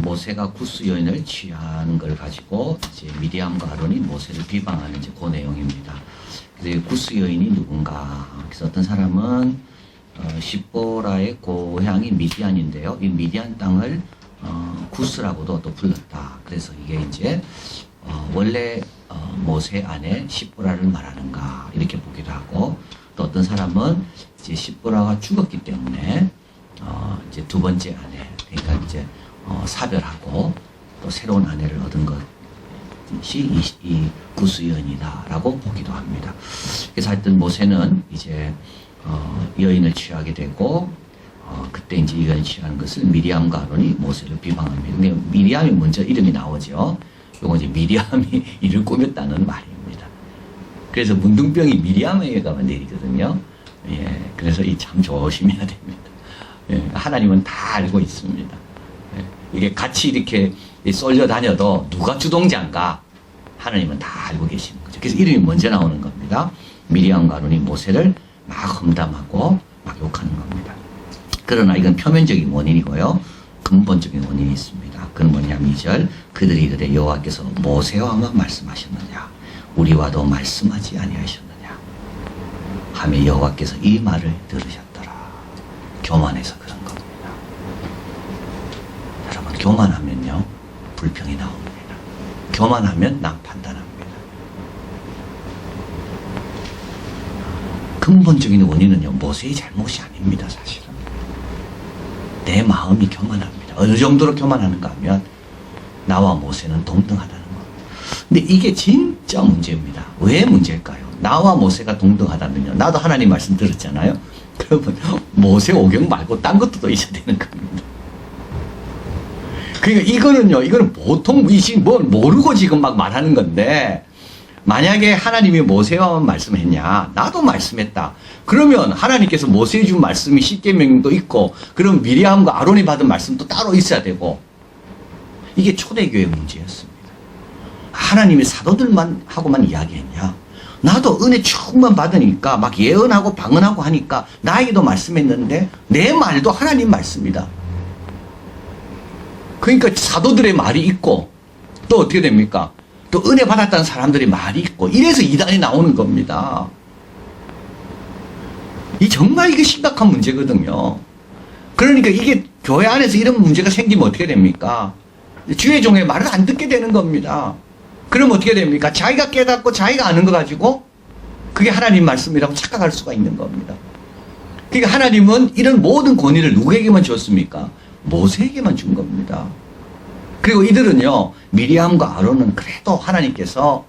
모세가 구스 여인을 취한 걸 가지고 이제 미디암과 아론이 모세를 비방하는 이제 그 내용입니다. 그래서 구스 여인이 누군가? 그래서 어떤 사람은 십보라의 고향이 미디안인데요. 이 미디안 땅을 구스라고도 또 불렀다. 그래서 이게 이제 원래 모세 아내 십보라를 말하는가 이렇게 보기도 하고, 또 어떤 사람은 이제 십보라가 죽었기 때문에 이제 두 번째 아내, 그러니까 이제 사별하고 또 새로운 아내를 얻은 것이 이 구스여인이다라고 보기도 합니다. 그래서 하여튼 모세는 이제 여인을 취하게 되고, 그때 이제 이 여인을 취하는 것을 미리암과 아론이 모세를 비방합니다. 근데 미리암이 먼저 이름이 나오죠. 요거 이제 미리암이 이를 꾸몄다는 말입니다. 그래서 문둥병이 미리암에 가면 내리거든요. 예, 그래서 이 참 조심해야 됩니다. 예, 하나님은 다 알고 있습니다. 예, 이게 같이 이렇게 쏠려 다녀도 누가 주동자인가 하나님은 다 알고 계시는 거죠. 그래서 이름이 먼저 나오는 겁니다. 미리암과 아론이 모세를 막 험담하고 막 욕하는 겁니다. 그러나 이건 표면적인 원인이고요. 근본적인 원인이 있습니다. 그건 뭐냐면 2절, 그들이 이르되 여호와께서 모세와만 말씀하셨느냐 우리와도 말씀하지 아니하셨느냐 하며 여호와께서 이 말을 들으셨더라. 교만해서 그런 겁니다. 여러분, 교만하면요 불평이 나옵니다. 교만하면 남 판단합니다. 근본적인 원인은요 모세의 잘못이 아닙니다. 사실은 내 마음이 교만합니다. 어느 정도로 교만하는가 하면 나와 모세는 동등하다는 것. 근데 이게 진짜 문제입니다. 왜 문제일까요? 나와 모세가 동등하다면요, 나도 하나님 말씀 들었잖아요. 그러면 모세 오경 말고 딴 것도 또 있어야 되는 겁니다. 그러니까 이거는 보통 지금 뭘 모르고 지금 막 말하는 건데, 만약에 하나님이 모세와만 말씀했냐, 나도 말씀했다. 그러면 하나님께서 모세에 준 말씀이 십계명도 있고, 그럼 미리암과 아론이 받은 말씀도 따로 있어야 되고, 이게 초대교회 문제였습니다. 하나님이 사도들만 하고만 이야기했냐, 나도 은혜 충만 받으니까 막 예언하고 방언하고 하니까 나에게도 말씀했는데 내 말도 하나님 말씀이다. 그러니까 사도들의 말이 있고 또 어떻게 됩니까? 또 은혜 받았다는 사람들의 말이 있고, 이래서 이단이 나오는 겁니다. 정말 이게 심각한 문제거든요. 그러니까 이게 교회 안에서 이런 문제가 생기면 어떻게 됩니까? 주의 종의 말을 안 듣게 되는 겁니다. 그럼 어떻게 됩니까? 자기가 깨닫고 자기가 아는 거 가지고 그게 하나님 말씀이라고 착각할 수가 있는 겁니다. 그러니까 하나님은 이런 모든 권위를 누구에게만 줬습니까? 모세에게만 준 겁니다. 그리고 이들은요, 미리암과 아론은 그래도 하나님께서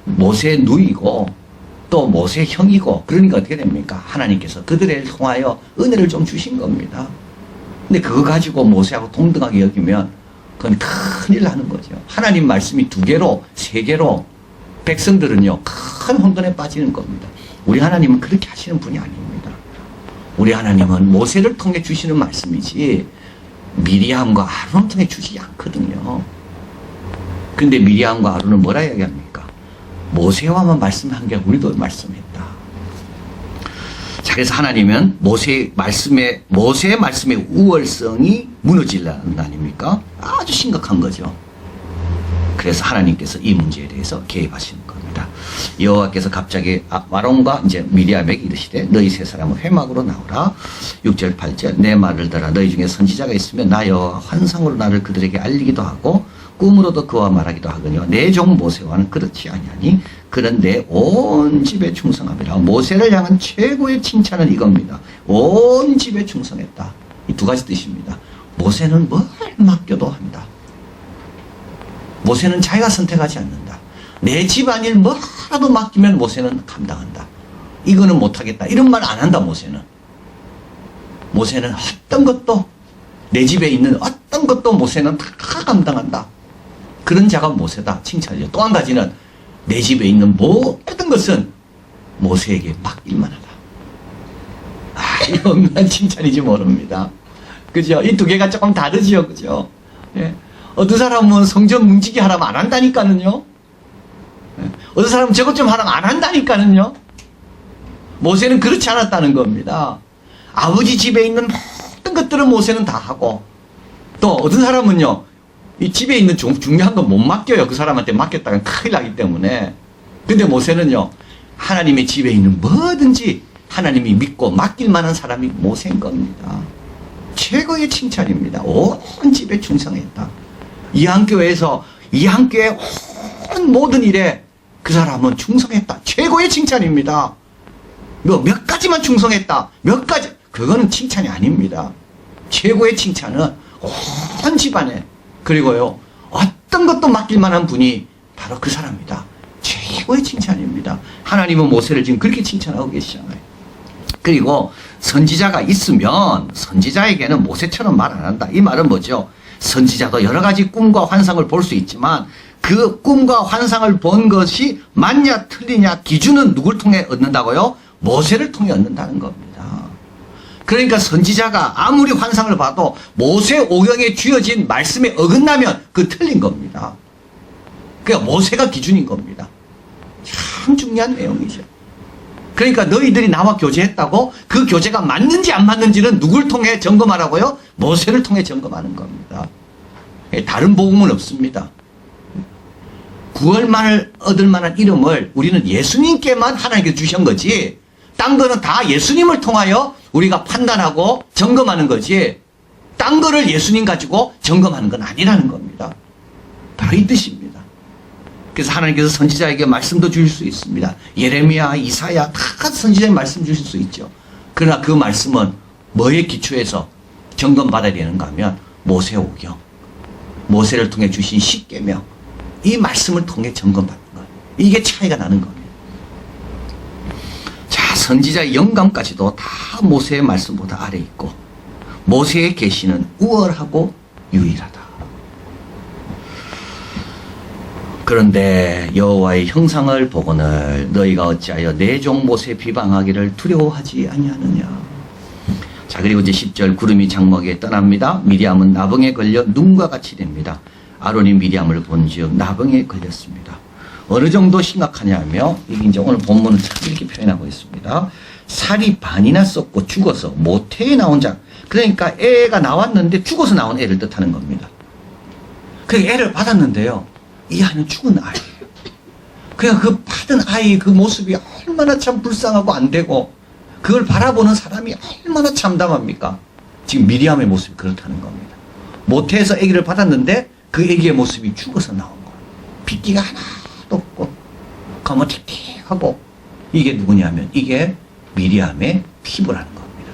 모세의 누이고 또 모세의 형이고, 그러니까 어떻게 됩니까? 하나님께서 그들을 통하여 은혜를 좀 주신 겁니다. 근데 그거 가지고 모세하고 동등하게 여기면 그건 큰일 나는 거죠. 하나님 말씀이 2개로 3개로 백성들은요 큰 혼돈에 빠지는 겁니다. 우리 하나님은 그렇게 하시는 분이 아닙니다. 우리 하나님은 모세를 통해 주시는 말씀이지 미리암과 아론을 통해 주시지 않거든요. 근데 미리암과 아론은 뭐라 이야기합니까? 모세와만 말씀한 게 우리도 말씀했다. 자, 그래서 하나님은 모세의 말씀의 우월성이 무너지려는 거 아닙니까? 아주 심각한 거죠. 그래서 하나님께서 이 문제에 대해서 개입하시는 겁니다. 여호와께서 갑자기 아론과 이제 미리암에게 이르시되 너희 세 사람은 회막으로 나오라. 6절 8절 내 말을 들어 너희 중에 선지자가 있으면 나 여호와 환상으로 나를 그들에게 알리기도 하고 꿈으로도 그와 말하기도 하거니와 내 종 모세와는 그렇지 아니하니 그는 내 온 집에 충성함이라. 모세를 향한 최고의 칭찬은 이겁니다. 온 집에 충성했다. 이 2가지 뜻입니다. 모세는 뭘 맡겨도 한다. 모세는 자기가 선택하지 않는다. 내 집안일 뭐 하나도 맡기면 모세는 감당한다. 이거는 못하겠다. 이런 말 안 한다. 모세는 어떤 것도, 내 집에 있는 어떤 것도 모세는 다 감당한다. 그런 자가 모세다. 칭찬이죠. 또 한 가지는 내 집에 있는 모든 것은 모세에게 맡길만 하다. 이거 엄청난 칭찬이지 모릅니다. 그죠? 이 2개가 조금 다르죠. 그죠? 예. 어떤 사람은 성전 뭉치기 하라면 안 한다니까는요. 어떤 사람은 저것 좀 하라면 안 한다니까는요. 모세는 그렇지 않았다는 겁니다. 아버지 집에 있는 모든 것들은 모세는 다 하고, 또 어떤 사람은요 이 집에 있는 중요한 건 못 맡겨요. 그 사람한테 맡겼다가 큰일 나기 때문에. 근데 모세는요, 하나님의 집에 있는 뭐든지 하나님이 믿고 맡길 만한 사람이 모세인 겁니다. 최고의 칭찬입니다. 온 집에 충성했다. 이한교회에서 이한교회 온 모든 일에 그 사람은 충성했다. 최고의 칭찬입니다. 몇 가지만 충성했다. 몇 가지. 그거는 칭찬이 아닙니다. 최고의 칭찬은 온 집안에, 그리고요, 어떤 것도 맡길 만한 분이 바로 그 사람이다. 최고의 칭찬입니다. 하나님은 모세를 지금 그렇게 칭찬하고 계시잖아요. 그리고 선지자가 있으면 선지자에게는 모세처럼 말 안 한다. 이 말은 뭐죠? 선지자도 여러 가지 꿈과 환상을 볼 수 있지만 그 꿈과 환상을 본 것이 맞냐 틀리냐 기준은 누굴 통해 얻는다고요? 모세를 통해 얻는다는 겁니다. 그러니까 선지자가 아무리 환상을 봐도 모세 오경에 쥐어진 말씀에 어긋나면 그 틀린 겁니다. 그러니까 모세가 기준인 겁니다. 참 중요한 내용이죠. 그러니까 너희들이 나와 교제했다고 그 교제가 맞는지 안 맞는지는 누굴 통해 점검하라고요? 모세를 통해 점검하는 겁니다. 다른 복음은 없습니다. 구원만을 얻을 만한 이름을 우리는 예수님께만 하나님께 주신 거지, 딴 거는 다 예수님을 통하여 우리가 판단하고 점검하는 거지, 딴 거를 예수님 가지고 점검하는 건 아니라는 겁니다. 바로 이 뜻입니다. 그래서 하나님께서 선지자에게 말씀도 주실 수 있습니다. 예레미야, 이사야 다 선지자의 말씀 주실 수 있죠. 그러나 그 말씀은 뭐에 기초해서 점검받아야 되는가 하면 모세오경, 모세를 통해 주신 십계명, 이 말씀을 통해 점검받는 거예요. 이게 차이가 나는 겁니다. 자, 선지자의 영감까지도 다 모세의 말씀보다 아래 있고 모세의 계시는 우월하고 유일하다. 그런데 여호와의 형상을 보거늘 너희가 어찌하여 내 종 모세 비방하기를 두려워하지 아니하느냐. 자, 그리고 이제 10절 구름이 장막에 떠납니다. 미리암은 나병에 걸려 눈과 같이 됩니다. 아론이 미리암을 본즉 나병에 걸렸습니다. 어느 정도 심각하냐며 이게 이제 오늘 본문은 참 이렇게 표현하고 있습니다. 살이 반이나 썩고 죽어서 모태에 나온 자, 그러니까 애가 나왔는데 죽어서 나온 애를 뜻하는 겁니다. 그 애를 받았는데요, 이 아이는 죽은 아이예요. 그냥 그 받은 아이 그 모습이 얼마나 참 불쌍하고 안 되고 그걸 바라보는 사람이 얼마나 참담합니까? 지금 미리암의 모습이 그렇다는 겁니다. 모태에서 아기를 받았는데 그 아기의 모습이 죽어서 나온 거예요. 핏기가 하나도 없고 거머틱틱하고, 이게 누구냐면 이게 미리암의 피부라는 겁니다.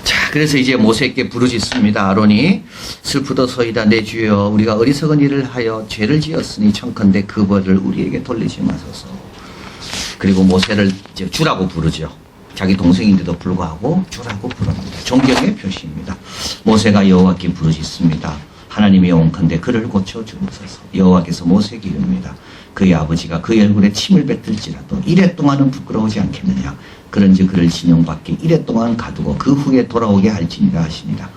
자, 그래서 이제 모세께 부르짖습니다. 아론이 슬프도소이다 내 주여, 우리가 어리석은 일을 하여 죄를 지었으니 청컨대 그 벌을 우리에게 돌리지 마소서. 그리고 모세를 이제 주라고 부르죠. 자기 동생인데도 불구하고 주라고 부릅니다. 존경의 표시입니다. 모세가 여호와께 부르짖습니다. 하나님이 영원컨대 그를 고쳐주옵소서. 여호와께서 모세에게 이릅니다. 그의 아버지가 그의 얼굴에 침을 뱉을지라도 이래 동안은 부끄러우지 않겠느냐. 그런즉 그를 진영밖에 이래 동안 가두고 그 후에 돌아오게 할지니라 하시니라.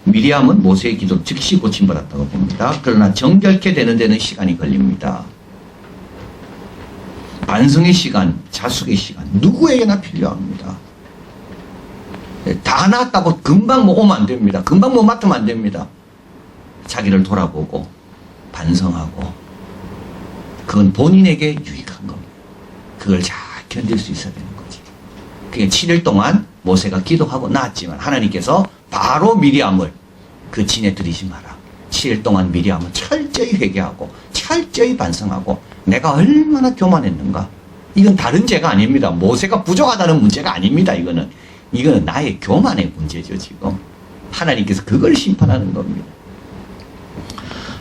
미리암은 모세의 기도로 즉시 고침받았다고 봅니다. 그러나 정결케 되는 데는 시간이 걸립니다. 반성의 시간, 자숙의 시간, 누구에게나 필요합니다. 다 나았다고 금방 뭐 오면 안 됩니다. 금방 뭐 맡으면 안 됩니다. 자기를 돌아보고 반성하고, 그건 본인에게 유익한 겁니다. 그걸 잘 견딜 수 있어야 되는 거지. 그게 7일 동안 모세가 기도하고 나았지만 하나님께서 바로 미리암을 그 진에 들이지 마라. 7일 동안 미리암은 철저히 회개하고 철저히 반성하고 내가 얼마나 교만했는가. 이건 다른 죄가 아닙니다. 모세가 부족하다는 문제가 아닙니다. 이거는 나의 교만의 문제죠. 지금 하나님께서 그걸 심판하는 겁니다.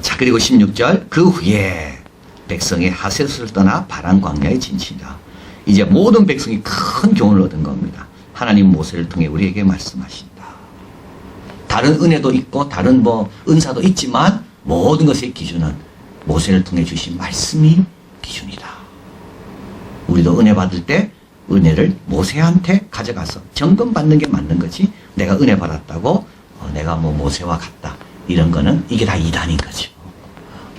자, 그리고 16절 그 후에 백성이 하셋을 떠나 바란 광야에 진치다. 이제 모든 백성이 큰 교훈을 얻은 겁니다. 하나님 모세를 통해 우리에게 말씀하신다. 다른 은혜도 있고 다른 은사도 있지만 모든 것의 기준은 모세를 통해 주신 말씀이 기준이다. 우리도 은혜 받을 때 은혜를 모세한테 가져가서 점검받는 게 맞는 거지, 내가 은혜 받았다고 내가 뭐 모세와 같다 이런 거는 이게 다 이단인 거죠.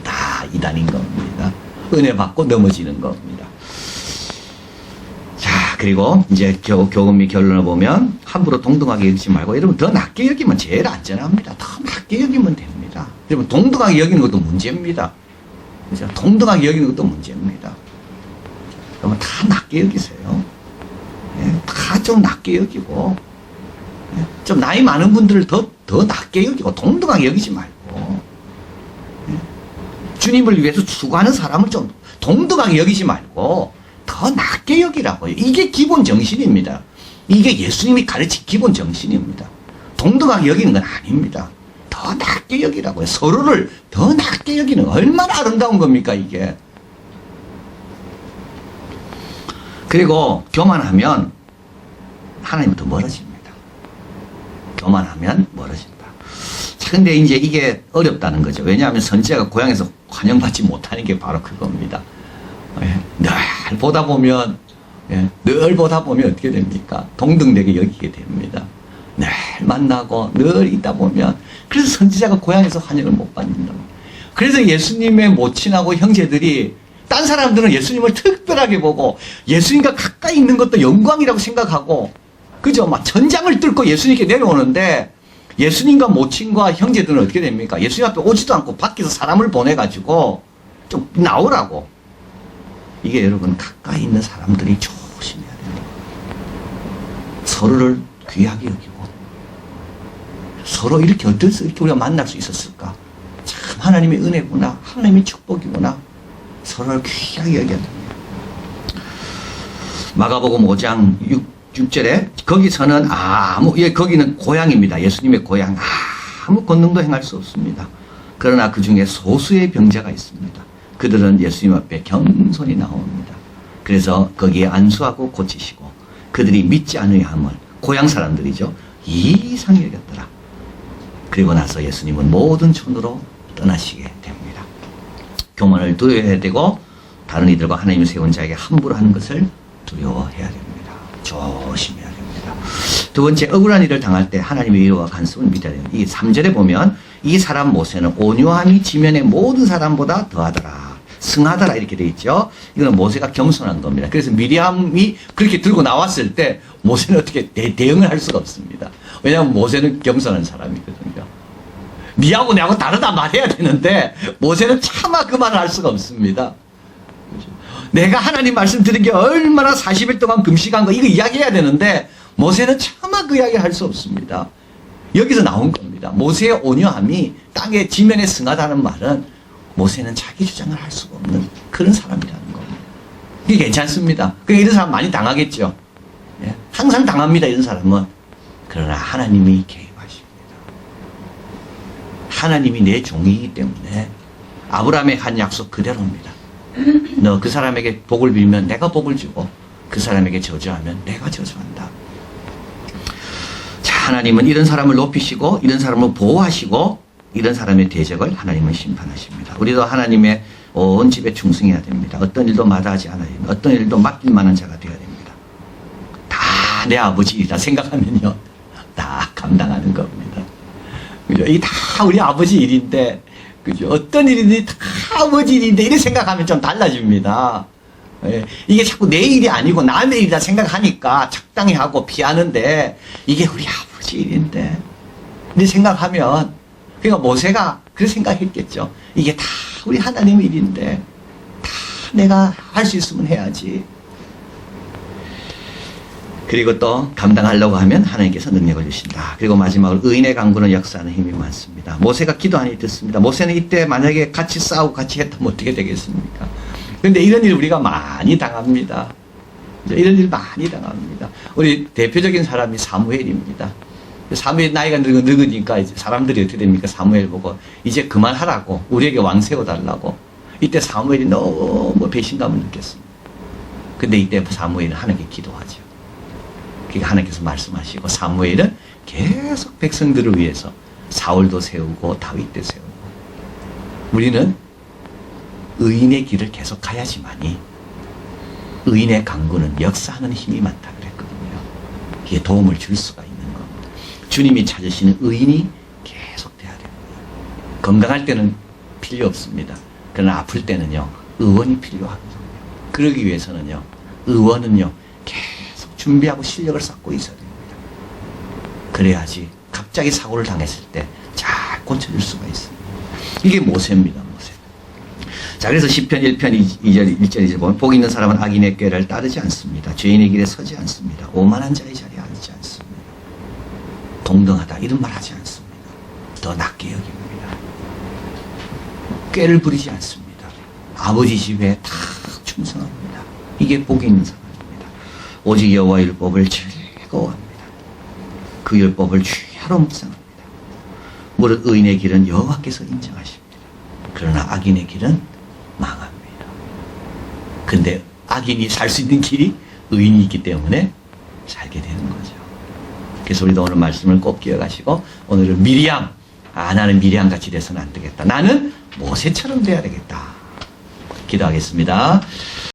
다 이단인 겁니다. 은혜 받고 넘어지는 겁니다. 자, 그리고 이제 교훈 및 결론을 보면 함부로 동등하게 여기지 말고 여러분 더 낮게 여기면 제일 안전합니다. 더 낮게 여기면 됩니다. 여러분 동등하게 여기는 것도 문제입니다. 그죠? 동등하게 여기는 것도 문제입니다. 여러분 다 낮게 여기세요. 예, 다 좀 낮게 여기고 예, 좀 나이 많은 분들을 더 낮게 여기고 동등하게 여기지 말고 예, 주님을 위해서 추구하는 사람을 좀 동등하게 여기지 말고 더 낮게 여기라고요. 이게 기본 정신입니다. 이게 예수님이 가르친 기본 정신입니다. 동등하게 여기는 건 아닙니다. 더 낮게 여기라고요. 서로를 더 낮게 여기는 얼마나 아름다운 겁니까 이게. 그리고 교만하면 하나님부터 멀어집니다. 교만하면 멀어진다. 자, 근데 이제 이게 어렵다는 거죠. 왜냐하면 선지자가 고향에서 환영받지 못하는 게 바로 그겁니다. 늘 보다 보면 어떻게 됩니까? 동등되게 여기게 됩니다. 늘 만나고 늘 있다 보면 그래서 선지자가 고향에서 환영을 못 받는다. 그래서 예수님의 모친하고 형제들이 딴 사람들은 예수님을 특별하게 보고 예수님과 가까이 있는 것도 영광이라고 생각하고 그죠? 막 전장을 뚫고 예수님께 내려오는데 예수님과 모친과 형제들은 어떻게 됩니까? 예수님 앞에 오지도 않고 밖에서 사람을 보내가지고 좀 나오라고. 이게 여러분 가까이 있는 사람들이 조심해야 돼요. 서로를 귀하게 여기고 서로 이렇게 어째서 이렇게 우리가 만날 수 있었을까? 참 하나님의 은혜구나. 하나님의 축복이구나. 서로를 귀하게 여겨야 됩니다. 마가복음 5장 6절에 거기서는 거기는 고향입니다. 예수님의 고향. 아무 권능도 행할 수 없습니다. 그러나 그 중에 소수의 병자가 있습니다. 그들은 예수님 앞에 겸손히 나옵니다. 그래서 거기에 안수하고 고치시고 그들이 믿지 않으야함을 고향 사람들이죠. 이상히 여겼더라. 그리고 나서 예수님은 모든 촌으로 떠나시게 됩니다. 교만을 두려워해야 되고 다른 이들과 하나님이 세운 자에게 함부로 하는 것을 두려워해야 됩니다. 조심해야 됩니다. 두 번째, 억울한 일을 당할 때 하나님의 위로와 간섭을 믿어야 돼요. 이 3절에 보면 이 사람 모세는 온유함이 지면의 모든 사람보다 더하더라. 승하더라 이렇게 되어 있죠. 이거는 모세가 겸손한 겁니다. 그래서 미리암이 그렇게 들고 나왔을 때 모세는 어떻게 대응을 할 수가 없습니다. 왜냐하면 모세는 겸손한 사람이거든요. 니하고 내하고 다르다 말해야 되는데 모세는 차마 그 말을 할 수가 없습니다. 내가 하나님 말씀 들은 게 얼마나 40일 동안 금식한 거 이거 이야기해야 되는데 모세는 차마 그 이야기를 할 수 없습니다. 여기서 나온 겁니다. 모세의 온유함이 땅의 지면에 승하다는 말은 모세는 자기 주장을 할 수가 없는 그런 사람이라는 겁니다. 이게 괜찮습니다. 그러니까 이런 사람 많이 당하겠죠. 예? 항상 당합니다. 이런 사람은. 그러나 하나님이 개입하십니다. 하나님이 내 종이기 때문에 아브라함의 한 약속 그대로입니다. 너 그 사람에게 복을 빌면 내가 복을 주고 그 사람에게 저주하면 내가 저주한다. 자, 하나님은 이런 사람을 높이시고 이런 사람을 보호하시고 이런 사람의 대적을 하나님은 심판하십니다. 우리도 하나님의 온 집에 충성해야 됩니다. 어떤 일도 마다하지 않아야 됩니다. 어떤 일도 맡길 만한 자가 되어야 됩니다. 다 내 아버지 일이다 생각하면요. 다 감당하는 겁니다. 그죠? 이게 다 우리 아버지 일인데, 그죠? 어떤 일이든지 다 아버지 일인데, 이렇게 생각하면 좀 달라집니다. 예. 이게 자꾸 내 일이 아니고 남의 일이다 생각하니까 적당히 하고 피하는데, 이게 우리 아버지 일인데, 이렇게 생각하면, 그러니까 모세가 그렇게 생각했겠죠. 이게 다 우리 하나님의 일인데 다 내가 할 수 있으면 해야지. 그리고 또 감당하려고 하면 하나님께서 능력을 주신다. 그리고 마지막으로 의인의 강구는 역사하는 힘이 많습니다. 모세가 기도하니 듣습니다. 모세는 이때 만약에 같이 싸우고 같이 했다면 어떻게 되겠습니까? 그런데 이런 일 우리가 많이 당합니다. 이런 일 많이 당합니다. 우리 대표적인 사람이 사무엘입니다. 사무엘 나이가 늙으니까 이제 사람들이 어떻게 됩니까? 사무엘 보고 이제 그만하라고 우리에게 왕 세워달라고. 이때 사무엘이 너무 배신감을 느꼈습니다. 근데 이때 사무엘은 하나님께 기도하죠. 그러니까 하나님께서 말씀하시고 사무엘은 계속 백성들을 위해서 사울도 세우고 다윗도 세우고. 우리는 의인의 길을 계속 가야지만이 의인의 강구는 역사하는 힘이 많다 그랬거든요. 이게 도움을 줄 수가 있는 겁니다. 주님이 찾으시는 의인이 계속 돼야 됩니다. 건강할 때는 필요 없습니다. 그러나 아플 때는요, 의원이 필요하거든요. 그러기 위해서는요, 의원은요, 계속 준비하고 실력을 쌓고 있어야 됩니다. 그래야지 갑자기 사고를 당했을 때 잘 고쳐줄 수가 있습니다. 이게 모세입니다. 모세. 자, 그래서 시편 1편 2절 1절 2절 보면 복 있는 사람은 악인의 꾀를 따르지 않습니다. 죄인의 길에 서지 않습니다. 오만한 자의 자리에 앉지 않습니다. 동등하다 이런 말 하지 않습니다. 더 낮게 여깁니다. 꾀를 부리지 않습니다. 아버지 집에 다 충성합니다. 이게 복이 있는 사람입니다. 오직 여호와 율법을 즐거워합니다. 그 율법을 주야로 묵상합니다. 무릇 의인의 길은 여호와께서 인정하십니다. 그러나 악인의 길은 망합니다. 근데 악인이 살 수 있는 길이 의인이 있기 때문에 살게 되는 거죠. 그래서 우리도 오늘 말씀을 꼭 기억하시고 오늘은 미리암, 나는 미리암 같이 돼서는 안 되겠다. 나는 모세처럼 돼야 되겠다. 기도하겠습니다.